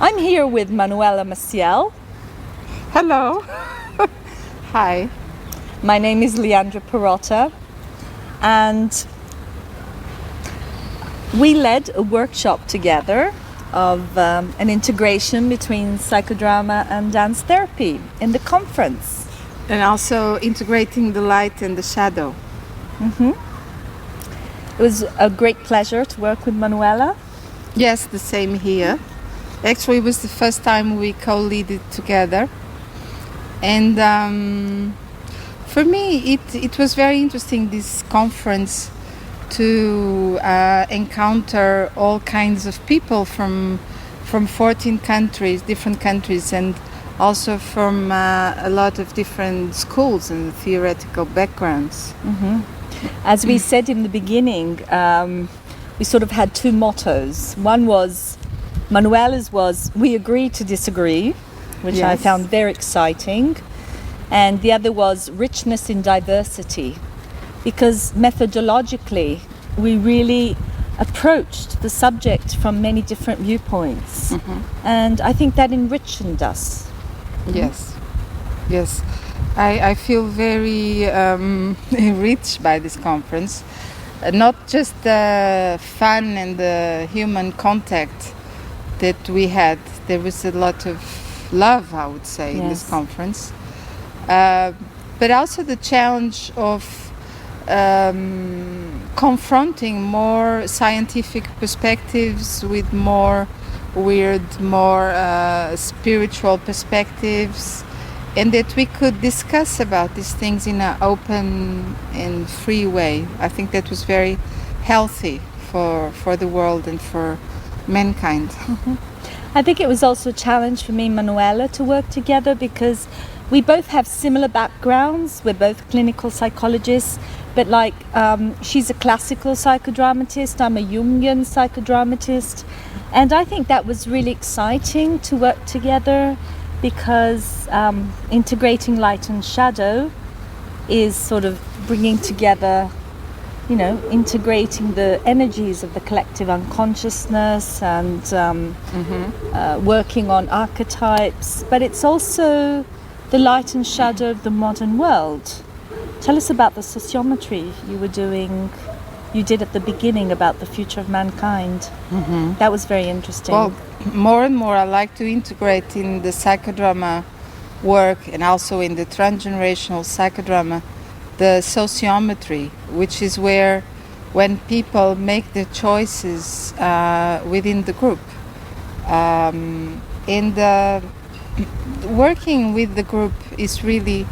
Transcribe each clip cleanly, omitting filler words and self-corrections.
I'm here with Manuela Maciel. Hello. Hi. My name is Leandra Perotta, and we led a workshop together of an integration between psychodrama and dance therapy in the conference. And also integrating the light and the shadow. Mm-hmm. It was a great pleasure to work with Manuela. Yes, the same here. Actually, it was the first time we co-lead it together. And for me, it was very interesting, this conference, to encounter all kinds of people from 14 countries, different countries, and also from a lot of different schools and theoretical backgrounds. Mm-hmm. As we said in the beginning, we sort of had two mottos. One was, Manuela's was, we agree to disagree, which Yes. I found very exciting. And the other was richness in diversity, because methodologically we really approached the subject from many different viewpoints. Mm-hmm. And I think that enriched us. Yes, yes. I feel very enriched by this conference. Not just the fun and the human contact that we had. There was a lot of love, I would say, in this Yes. conference. But also the challenge of confronting more scientific perspectives with more weird, more spiritual perspectives, and that we could discuss about these things in an open and free way. I think that was very healthy for the world and for mankind. Mm-hmm. I think it was also a challenge for me and Manuela to work together, because we both have similar backgrounds. We're both clinical psychologists, but she's a classical psychodramatist, I'm a Jungian psychodramatist. And I think that was really exciting to work together, because integrating light and shadow is sort of bringing together, integrating the energies of the collective unconsciousness and working on archetypes. But it's also the light and shadow of the modern world. Tell us about the sociometry you did at the beginning about the future of mankind. Mm-hmm. That was very interesting. Well, more and more I like to integrate in the psychodrama work and also in the transgenerational psychodrama the sociometry, which is where when people make their choices within the group. Working with the group is really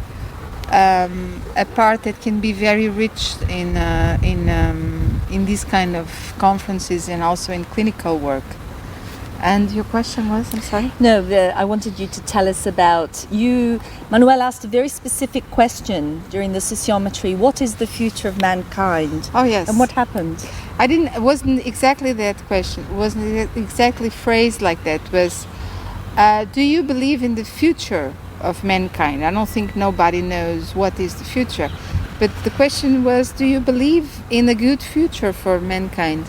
a part that can be very rich in these kind of conferences and also in clinical work. And your question was, I'm sorry? No, I wanted you to tell us about Manuel asked a very specific question during the sociometry. What is the future of mankind? Oh, yes. And what happened? It wasn't exactly that question. It wasn't exactly phrased like that. It was, do you believe in the future of mankind? I don't think nobody knows what is the future. But the question was, do you believe in a good future for mankind?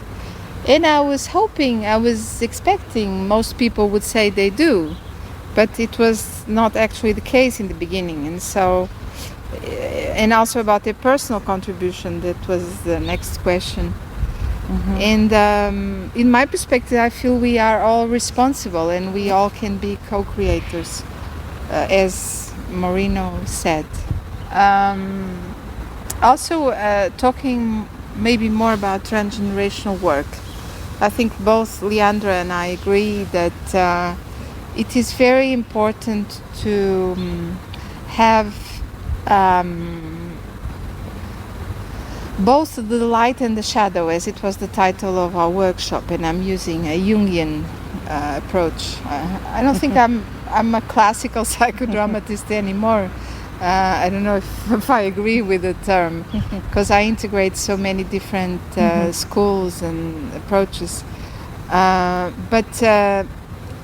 And I was expecting most people would say they do, but it was not actually the case in the beginning. And so, and also about their personal contribution, that was the next question. Mm-hmm. And in my perspective, I feel we are all responsible and we all can be co-creators, as Moreno said. Also, talking maybe more about transgenerational work. I think both Leandra and I agree that it is very important to have both the light and the shadow, as it was the title of our workshop, and I'm using a Jungian approach. I don't think I'm a classical psychodramatist anymore. I don't know if I agree with the term, because I integrate so many different schools and approaches. But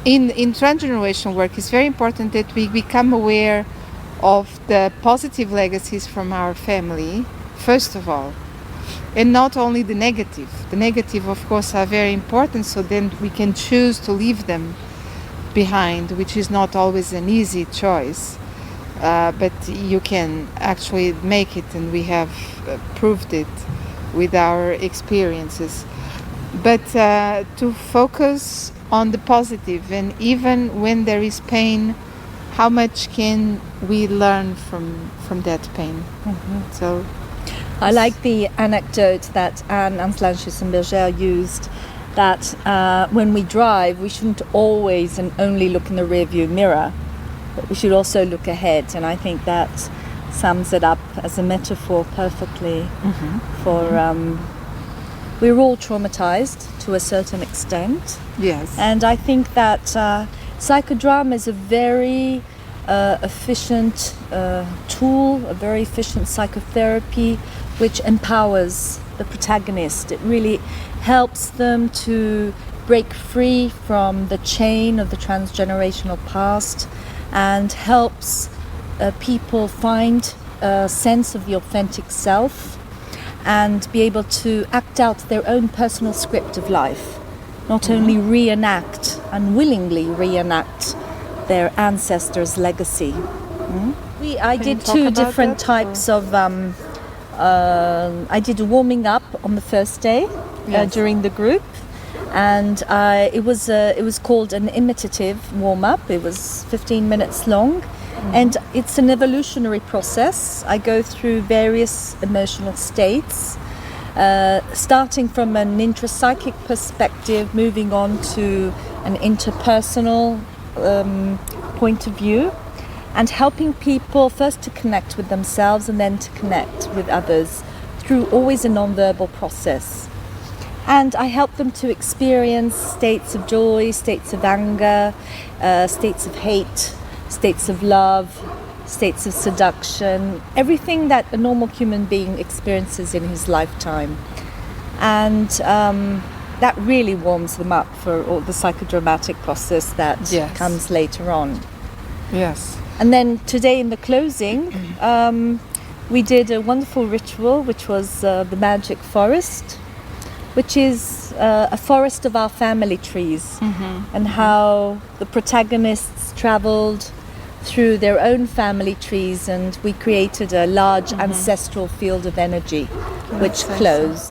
in transgenerational work, it's very important that we become aware of the positive legacies from our family, first of all, and not only the negative. The negative, of course, are very important, so then we can choose to leave them. behind, which is not always an easy choice, but you can actually make it, and we have proved it with our experiences. But to focus on the positive, and even when there is pain, how much can we learn from that pain? So I like the anecdote that Anne Anselin-Schussenberger used, that when we drive, we shouldn't always and only look in the rearview mirror, but we should also look ahead. And I think that sums it up as a metaphor perfectly. For we're all traumatized to a certain extent. yes, And I think that psychodrama is a very efficient tool, a very efficient psychotherapy, which empowers the protagonist. It really helps them to break free from the chain of the transgenerational past, and helps people find a sense of the authentic self and be able to act out their own personal script of life, not only reenact, unwillingly reenact their ancestors' legacy. I did talk two about different that, types of I did a warming up on the first day Yes. during the group, and it was called an imitative warm up. It was 15 minutes long, and it's an evolutionary process. I go through various emotional states, starting from an intrapsychic perspective, moving on to an interpersonal point of view, and helping people first to connect with themselves and then to connect with others through always a non-verbal process. And I help them to experience states of joy, states of anger, states of hate, states of love, states of seduction, everything that a normal human being experiences in his lifetime. And that really warms them up for all the psychodramatic process that Yes. comes later on. yes, And then today in the closing, we did a wonderful ritual, which was the magic forest, which is a forest of our family trees, and how the protagonists traveled through their own family trees, and we created a large ancestral field of energy, which That's closed.